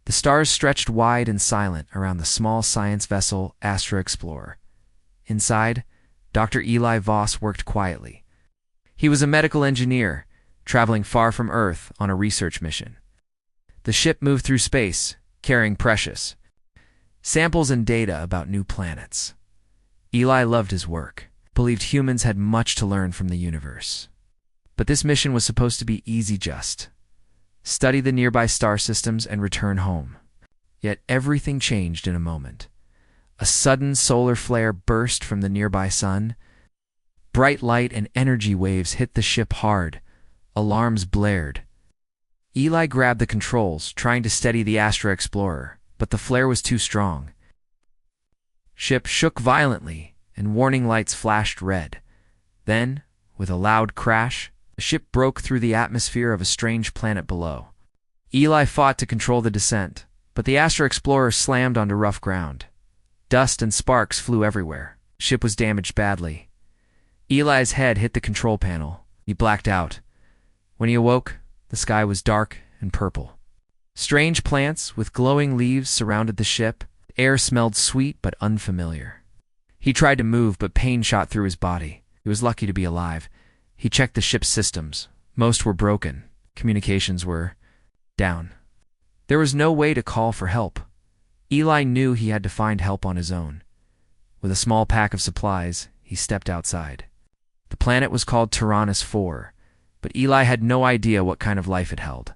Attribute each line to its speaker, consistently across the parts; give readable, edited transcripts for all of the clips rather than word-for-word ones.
Speaker 1: The stars stretched wide and silent around the small science vessel Astra Explorer. Inside, Dr. Eli Voss worked quietly. He was a medical engineer, traveling far from Earth on a research mission. The ship moved through space, carrying precious samples and data about new planets. Eli loved his work, believed humans had much to learn from the universe. But this mission was supposed to be easy, just study the nearby star systems and return home. Yet everything changed in a moment. A sudden solar flare burst from the nearby sun. Bright light and energy waves hit the ship hard. Alarms blared. Eli grabbed the controls, trying to steady the Astra Explorer, but the flare was too strong. Ship shook violently, and warning lights flashed red. Then, with a loud crash, the ship broke through the atmosphere of a strange planet below. Eli fought to control the descent, but the Astra Explorer slammed onto rough ground. Dust and sparks flew everywhere. The ship was damaged badly. Eli's head hit the control panel. He blacked out. When he awoke, the sky was dark and purple. Strange plants with glowing leaves surrounded the ship. The air smelled sweet but unfamiliar. He tried to move, but pain shot through his body. He was lucky to be alive. He checked the ship's systems. Most were broken. Communications were down. There was no way to call for help. Eli knew he had to find help on his own. With a small pack of supplies, he stepped outside. The planet was called Tyrannus 4, but Eli had no idea what kind of life it held.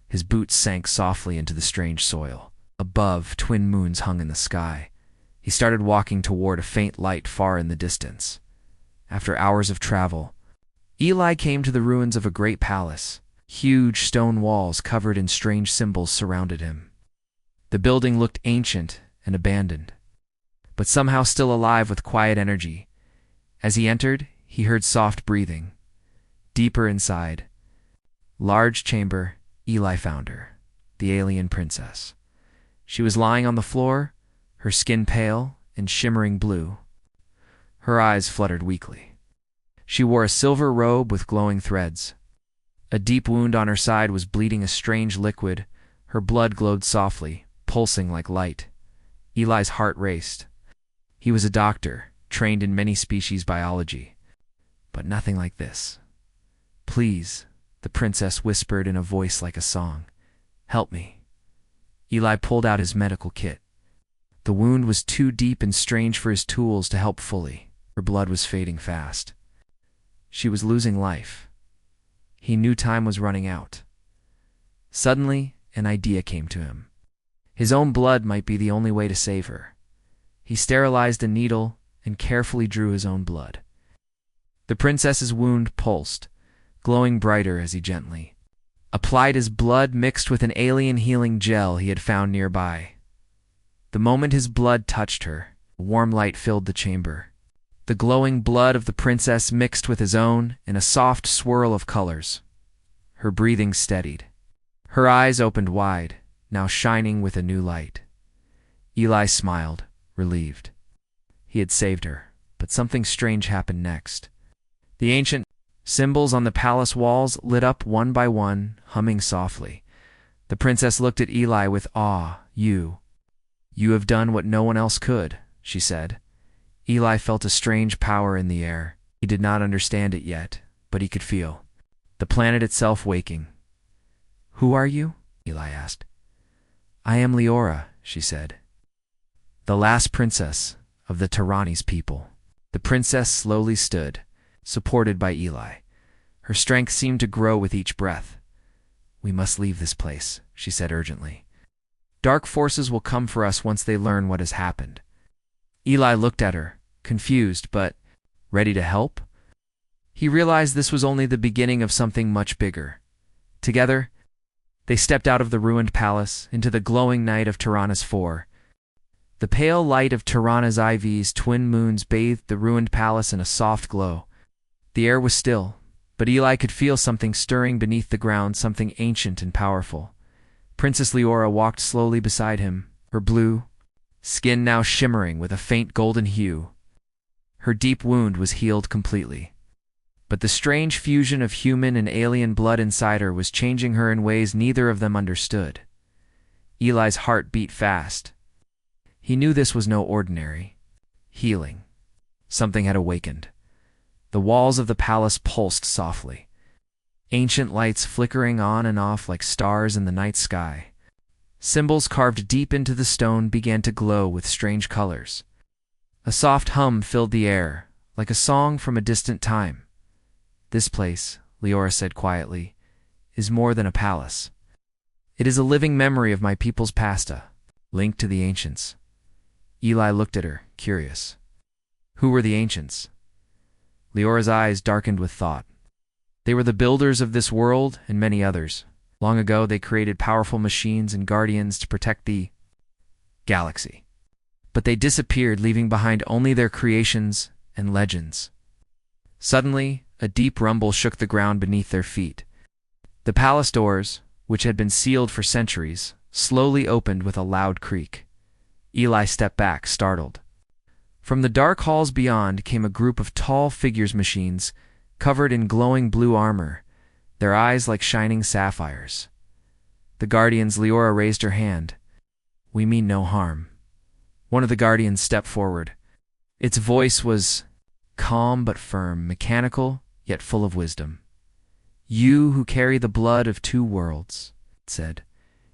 Speaker 1: His boots sank softly into the strange soil. Above, twin moons hung in the sky. He started walking toward a faint light far in the distance. After hours of travel, Eli came to the ruins of a great palace. Huge stone walls covered in strange symbols surrounded him. The building looked ancient and abandoned, but somehow still alive with quiet energy. As he entered, he heard soft breathing. Deeper inside, large chamber, Eli found her, the alien princess. She was lying on the floor, her skin pale and shimmering blue. Her eyes fluttered weakly. She wore a silver robe with glowing threads. A deep wound on her side was bleeding a strange liquid. Her blood glowed softly, pulsing like light. Eli's heart raced. He was a doctor, trained in many species biology, but nothing like this. "Please," the princess whispered in a voice like a song. "Help me." Eli pulled out his medical kit. The wound was too deep and strange for his tools to help fully. Her blood was fading fast. She was losing life. He knew time was running out. Suddenly, an idea came to him. His own blood might be the only way to save her. He sterilized a needle and carefully drew his own blood. The princess's wound pulsed, glowing brighter as he gently applied his blood mixed with an alien healing gel he had found nearby. The moment his blood touched her, a warm light filled the chamber. The glowing blood of the princess mixed with his own in a soft swirl of colors. Her breathing steadied. Her eyes opened wide, now shining with a new light. Eli smiled, relieved. He had saved her, but something strange happened next. The ancient symbols on the palace walls lit up one by one, humming softly. The princess looked at Eli with awe. You have done what no one else could," she said. Eli felt a strange power in the air. He did not understand it yet, but he could feel the planet itself waking. "Who are you?" Eli asked. "I am Leora," she said, "the last princess of the Tyrannus people." The princess slowly stood, supported by Eli. Her strength seemed to grow with each breath. "We must leave this place," she said urgently. "Dark forces will come for us once they learn what has happened." Eli looked at her, confused but ready to help. He realized this was only the beginning of something much bigger. Together, they stepped out of the ruined palace into the glowing night of Tyrannus 4. The pale light of Tyrannus IV's twin moons bathed the ruined palace in a soft glow. The air was still, but Eli could feel something stirring beneath the ground, something ancient and powerful. Princess Leora walked slowly beside him, her blue skin now shimmering with a faint golden hue. Her deep wound was healed completely, but the strange fusion of human and alien blood inside her was changing her in ways neither of them understood. Eli's heart beat fast. He knew this was no ordinary healing. Something had awakened. The walls of the palace pulsed softly, ancient lights flickering on and off like stars in the night sky. Symbols carved deep into the stone began to glow with strange colors. A soft hum filled the air, like a song from a distant time. "This place," Leora said quietly, "is more than a palace. It is a living memory of my people's pasta, linked to the ancients." Eli looked at her, curious. Who were the ancients? Leora's eyes darkened with thought. They were the builders of this world and many others. Long ago, they created powerful machines and guardians to protect the galaxy. But they disappeared, leaving behind only their creations and legends. Suddenly, a deep rumble shook the ground beneath their feet. The palace doors, which had been sealed for centuries, slowly opened with a loud creak. Eli stepped back, startled. From the dark halls beyond came a group of tall figures machines, covered in glowing blue armor, their eyes like shining sapphires. The guardians. Leora raised her hand. "We mean no harm." One of the guardians stepped forward. Its voice was calm but firm, mechanical yet full of wisdom. "You who carry the blood of two worlds," it said,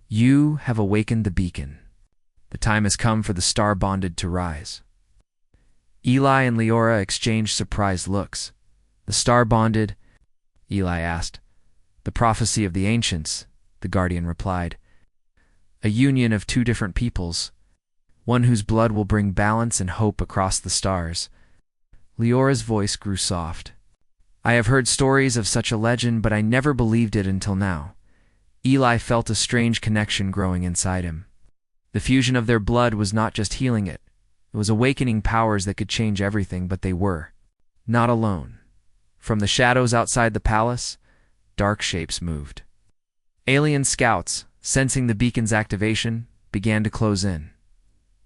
Speaker 1: "you have awakened the beacon. The time has come for the star-bonded to rise." Eli and Leora exchanged surprised looks. "The star-bonded?" Eli asked. "The prophecy of the ancients," the guardian replied. "A union of two different peoples, one whose blood will bring balance and hope across the stars." Leora's voice grew soft. "I have heard stories of such a legend, but I never believed it until now." Eli felt a strange connection growing inside him. The fusion of their blood was not just healing it. It was awakening powers that could change everything, but they were not alone. From the shadows outside the palace, dark shapes moved. Alien scouts, sensing the beacon's activation, began to close in.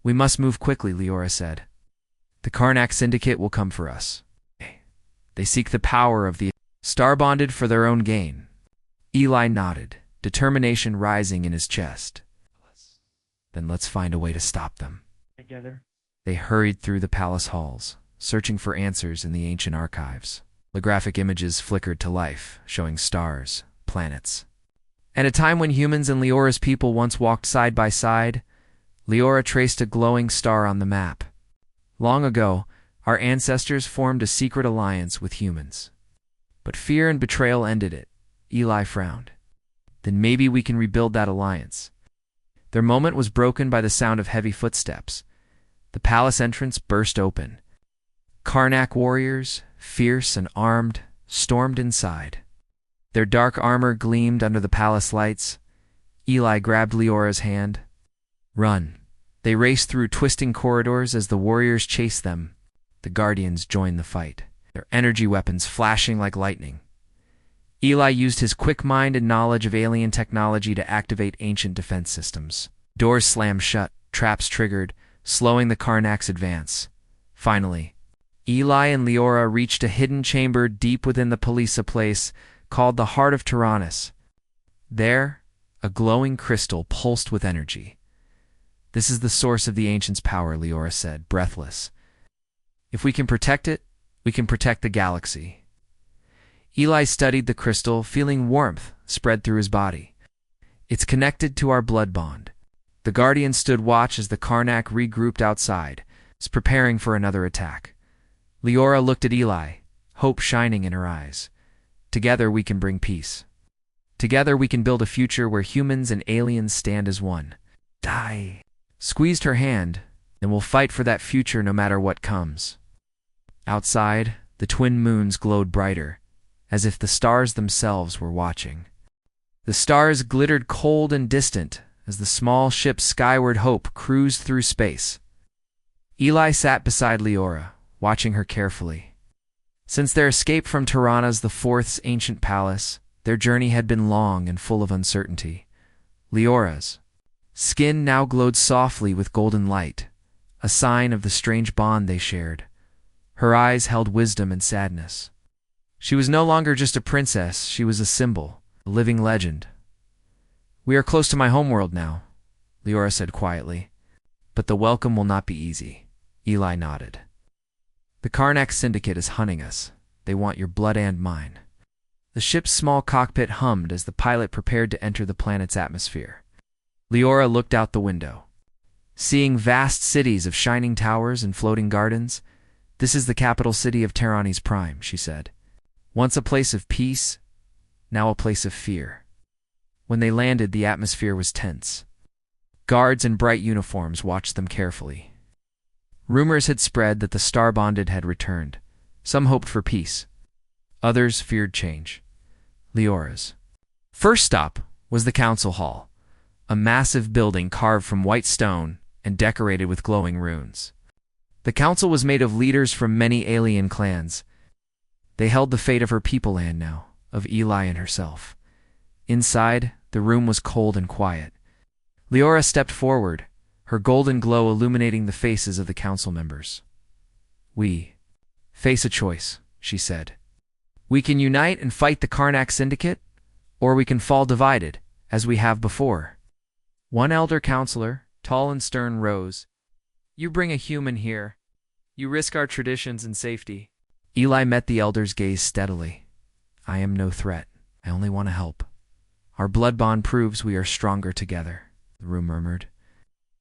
Speaker 1: "We must move quickly," Leora said. "The Karnak Syndicate will come for us. They seek the power of the star-bonded for their own gain." Eli nodded, determination rising in his chest. "Then let's find a way to stop them."
Speaker 2: Together.
Speaker 1: They hurried through the palace halls, searching for answers in the ancient archives. Holographic images flickered to life, showing stars, planets. At a time when humans and Leora's people once walked side by side, Leora traced a glowing star on the map. Long ago, our ancestors formed a secret alliance with humans. But fear and betrayal ended it. Eli frowned. "Then maybe we can rebuild that alliance." Their moment was broken by the sound of heavy footsteps. The palace entrance burst open. Karnak warriors, fierce and armed, stormed inside. Their dark armor gleamed under the palace lights. Eli grabbed Leora's hand. "Run." They raced through twisting corridors as the warriors chased them. The guardians joined the fight, their energy weapons flashing like lightning. Eli used his quick mind and knowledge of alien technology to activate ancient defense systems. Doors slammed shut, traps triggered, slowing the Karnak's advance. Finally, Eli and Leora reached a hidden chamber deep within the Palisa place called the Heart of Tyrannus. There, a glowing crystal pulsed with energy. "This is the source of the ancients' power," Leora said, breathless. "If we can protect it, we can protect the galaxy." Eli studied the crystal, feeling warmth spread through his body. "It's connected to our blood bond." The guardian stood watch as the Karnak regrouped outside, preparing for another attack. Leora looked at Eli, hope shining in her eyes. "Together we can bring peace. Together we can build a future where humans and aliens stand as one." "Die." Squeezed her hand, and we'll fight for that future no matter what comes. Outside, the twin moons glowed brighter, as if the stars themselves were watching. The stars glittered cold and distant as the small ship Skyward Hope cruised through space. Eli sat beside Leora, watching her carefully. Since their escape from Tyrannus the Fourth's ancient palace, their journey had been long and full of uncertainty. Leora's skin now glowed softly with golden light, a sign of the strange bond they shared. Her eyes held wisdom and sadness. She was no longer just a princess, she was a symbol, a living legend. "We are close to my homeworld now," Leora said quietly. But the welcome will not be easy. Eli nodded. The Karnak Syndicate is hunting us. They want your blood and mine. The ship's small cockpit hummed as the pilot prepared to enter the planet's atmosphere. Leora looked out the window. Seeing vast cities of shining towers and floating gardens, "This is the capital city of Terani's Prime," she said. "Once a place of peace, now a place of fear." When they landed, the atmosphere was tense. Guards in bright uniforms watched them carefully. Rumors had spread that the Star-Bonded had returned. Some hoped for peace. Others feared change. Leora's first stop was the council hall, a massive building carved from white stone and decorated with glowing runes. The council was made of leaders from many alien clans. They held the fate of her people-land now, of Eli and herself. Inside, the room was cold and quiet. Leora stepped forward, her golden glow illuminating the faces of the council members. "We face a choice," she said. "We can unite and fight the Karnak Syndicate, or we can fall divided, as we have before." One elder counselor, tall and stern, rose. "You bring a human here. You risk our traditions and safety." Eli met the elder's gaze steadily. "I am no threat. I only want to help. Our blood bond proves we are stronger together," the room murmured.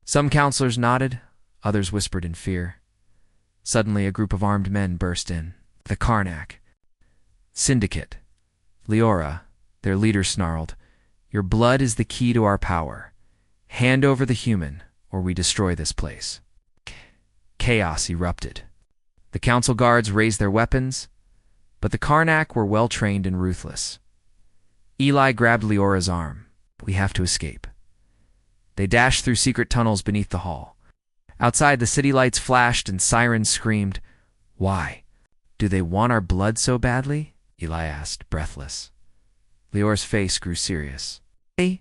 Speaker 1: Some counselors nodded, others whispered in fear. Suddenly, a group of armed men burst in. The Karnak Syndicate. "Leora," their leader snarled, "your blood is the key to our power. Hand over the human, or we destroy this place." Chaos erupted. The council guards raised their weapons, but the Karnak were well-trained and ruthless. Eli grabbed Leora's arm. "We have to escape." They dashed through secret tunnels beneath the hall. Outside, the city lights flashed and sirens screamed. "Why? Do they want our blood so badly?" Eli asked, breathless. Leora's face grew serious. "The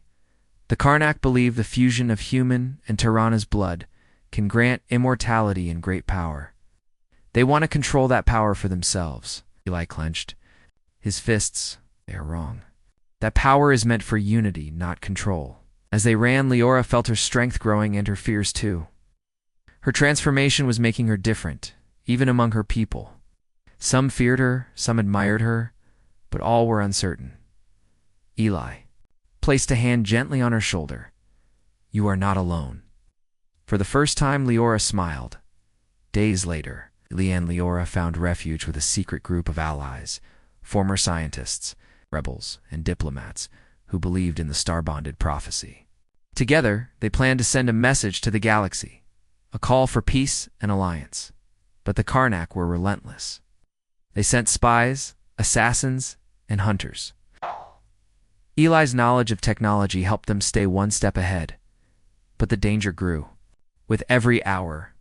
Speaker 1: Karnak believe the fusion of human and Tirana's blood can grant immortality and great power. They want to control that power for themselves." Eli clenched. His fists. "They are wrong. That power is meant for unity, not control." As they ran, Leora felt her strength growing and her fears too. Her transformation was making her different, even among her people. Some feared her, some admired her, but all were uncertain. Eli placed a hand gently on her shoulder. "You are not alone." For the first time, Leora smiled. Days later, Eli and Leora found refuge with a secret group of allies, former scientists, rebels, and diplomats who believed in the Star-Bonded prophecy. Together, they planned to send a message to the galaxy, a call for peace and alliance. But the Karnak were relentless. They sent spies, assassins, and hunters. Eli's knowledge of technology helped them stay one step ahead, but the danger grew. With every hour,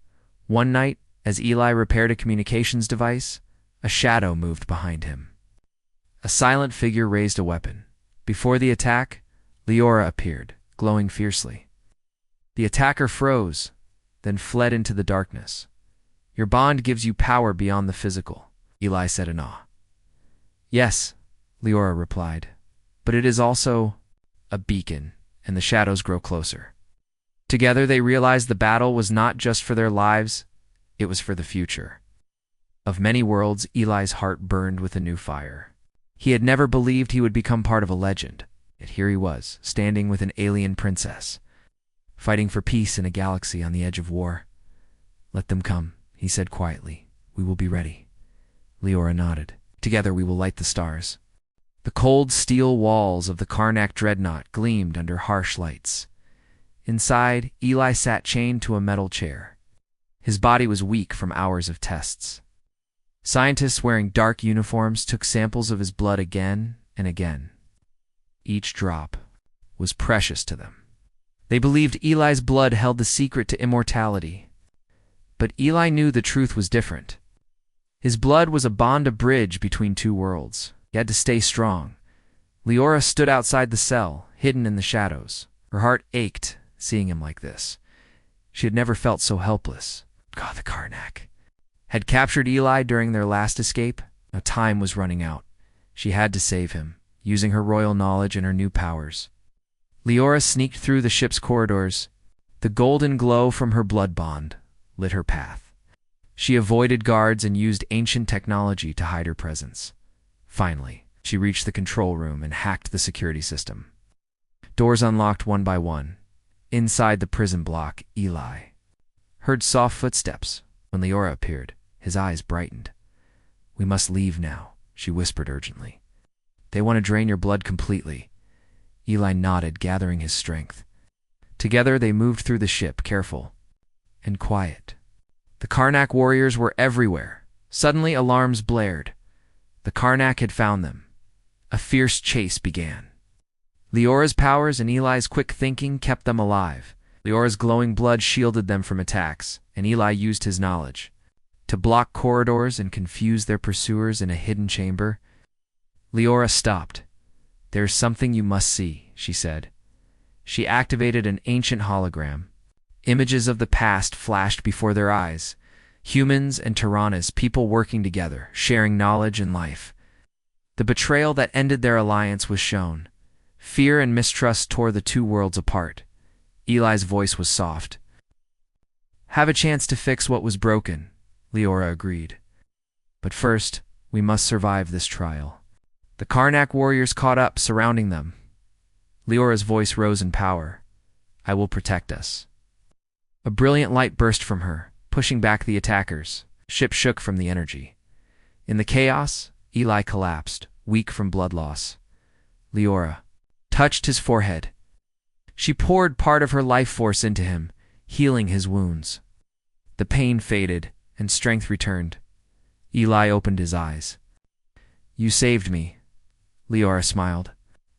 Speaker 1: one night, as Eli repaired a communications device, a shadow moved behind him. A silent figure raised a weapon. Before the attack, Leora appeared, glowing fiercely. The attacker froze, then fled into the darkness. "Your bond gives you power beyond the physical," Eli said in awe. "Yes," Leora replied, "but it is also a beacon," and the shadows grow closer. Together they realized the battle was not just for their lives, it was for the future. Of many worlds, Eli's heart burned with a new fire. He had never believed he would become part of a legend, yet here he was, standing with an alien princess, fighting for peace in a galaxy on the edge of war. "Let them come," he said quietly. "We will be ready." Leora nodded. "Together we will light the stars." The cold steel walls of the Karnak dreadnought gleamed under harsh lights. Inside, Eli sat chained to a metal chair. His body was weak from hours of tests. Scientists wearing dark uniforms took samples of his blood again and again. Each drop was precious to them. They believed Eli's blood held the secret to immortality. But Eli knew the truth was different. His blood was a bond, a bridge between two worlds. He had to stay strong. Leora stood outside the cell, hidden in the shadows. Her heart ached, seeing him like this. She had never felt so helpless. God, the Karnak had captured Eli during their last escape. Now time was running out. She had to save him, using her royal knowledge and her new powers. Leora sneaked through the ship's corridors, The golden glow from her blood bond lit her path. She avoided guards and used ancient technology to hide her presence. Finally, she reached the control room and hacked the security system. Doors unlocked one by one. Inside the prison block, Eli heard soft footsteps. When Leora appeared, his eyes brightened. "We must leave now," she whispered urgently. "They want to drain your blood completely." Eli nodded, gathering his strength. Together they moved through the ship, careful and quiet. The Karnak warriors were everywhere. Suddenly alarms blared. The Karnak had found them. A fierce chase began. Leora's powers and Eli's quick thinking kept them alive. Leora's glowing blood shielded them from attacks, and Eli used his knowledge to block corridors and confuse their pursuers in a hidden chamber. Leora stopped. "There's something you must see," she said. She activated an ancient hologram. Images of the past flashed before their eyes. Humans and Tyrannas, people working together, sharing knowledge and life. The betrayal that ended their alliance was shown. Fear and mistrust tore the two worlds apart. Eli's voice was soft. "Have a chance to fix what was broken," Leora agreed. "But first, we must survive this trial." The Karnak warriors caught up, surrounding them. Leora's voice rose in power. "I will protect us." A brilliant light burst from her, pushing back the attackers. Ship shook from the energy. In the chaos, Eli collapsed, weak from blood loss. Leora touched his forehead. She poured part of her life force into him, healing his wounds. The pain faded, and strength returned. Eli opened his eyes. "You saved me," Leora smiled.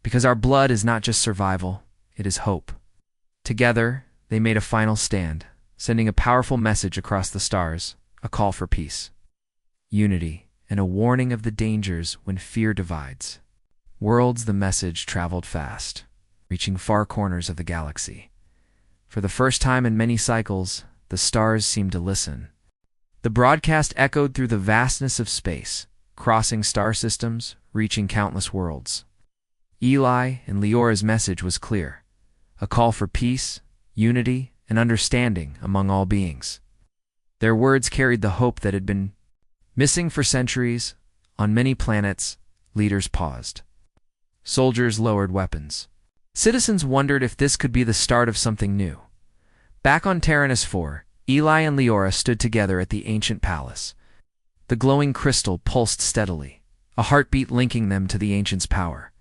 Speaker 1: "Because our blood is not just survival, it is hope." Together, they made a final stand, sending a powerful message across the stars, a call for peace, unity, and a warning of the dangers when fear divides. Worlds, the message traveled fast, reaching far corners of the galaxy. For the first time in many cycles, the stars seemed to listen. The broadcast echoed through the vastness of space, crossing star systems, reaching countless worlds. Eli and Leora's message was clear, a call for peace, unity, and understanding among all beings. Their words carried the hope that had been missing for centuries. On many planets, leaders paused. Soldiers lowered weapons. Citizens wondered if this could be the start of something new. Back on Taranis 4, Eli and Leora stood together at the ancient palace. The glowing crystal pulsed steadily, a heartbeat linking them to the ancient's power.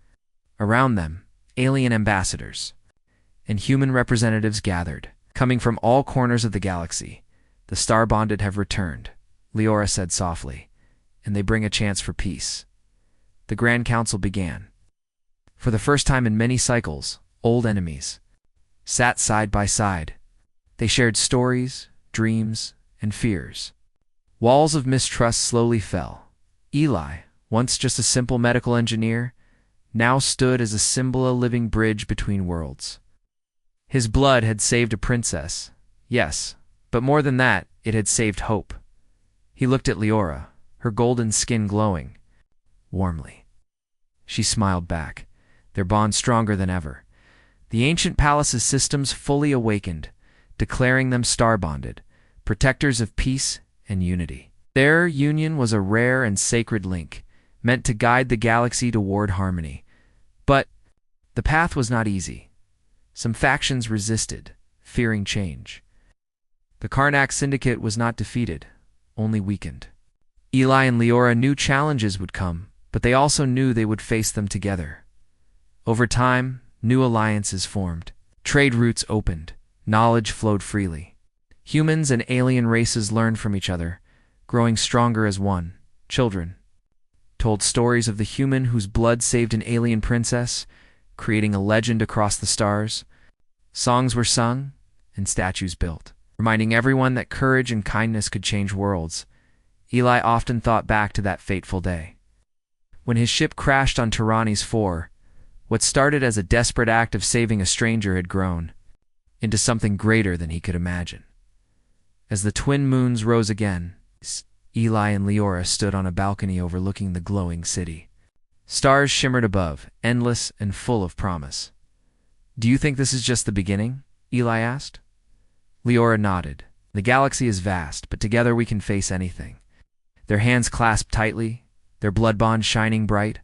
Speaker 1: Around them, alien ambassadors and human representatives gathered, coming from all corners of the galaxy. "The star-bonded have returned," Leora said softly, "and they bring a chance for peace." The Grand Council began. For the first time in many cycles, old enemies sat side by side. They shared stories, dreams, and fears. Walls of mistrust slowly fell. Eli, once just a simple medical engineer, now stood as a symbol, a living bridge between worlds. His blood had saved a princess, yes, but more than that, it had saved hope. He looked at Leora, her golden skin glowing warmly. She smiled back, their bond stronger than ever. The ancient palace's systems fully awakened, declaring them star-bonded, protectors of peace and unity. Their union was a rare and sacred link, meant to guide the galaxy toward harmony. But the path was not easy. Some factions resisted, fearing change. The Karnak syndicate was not defeated, only weakened. Eli and Leora knew challenges would come, but they also knew they would face them together. Over time, new alliances formed. Trade routes opened. Knowledge flowed freely. Humans and alien races learned from each other, growing stronger as one. Children told stories of the human whose blood saved an alien princess, creating a legend across the stars. Songs were sung and statues built, reminding everyone that courage and kindness could change worlds. Eli often thought back to that fateful day, when his ship crashed on Taranis 4. What started as a desperate act of saving a stranger had grown into something greater than he could imagine. As the twin moons rose again, Eli and Leora stood on a balcony overlooking the glowing city. Stars shimmered above, endless and full of promise. "Do you think this is just the beginning?" Eli asked. Leora nodded. The galaxy is vast, but together we can face anything. Their hands clasped tightly, their blood bond shining bright,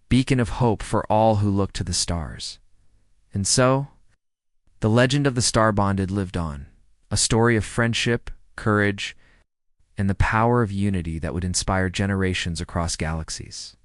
Speaker 1: beacon of hope for all who look to the stars. And so, the legend of the Star-Bonded lived on, a story of friendship, courage, and the power of unity that would inspire generations across galaxies.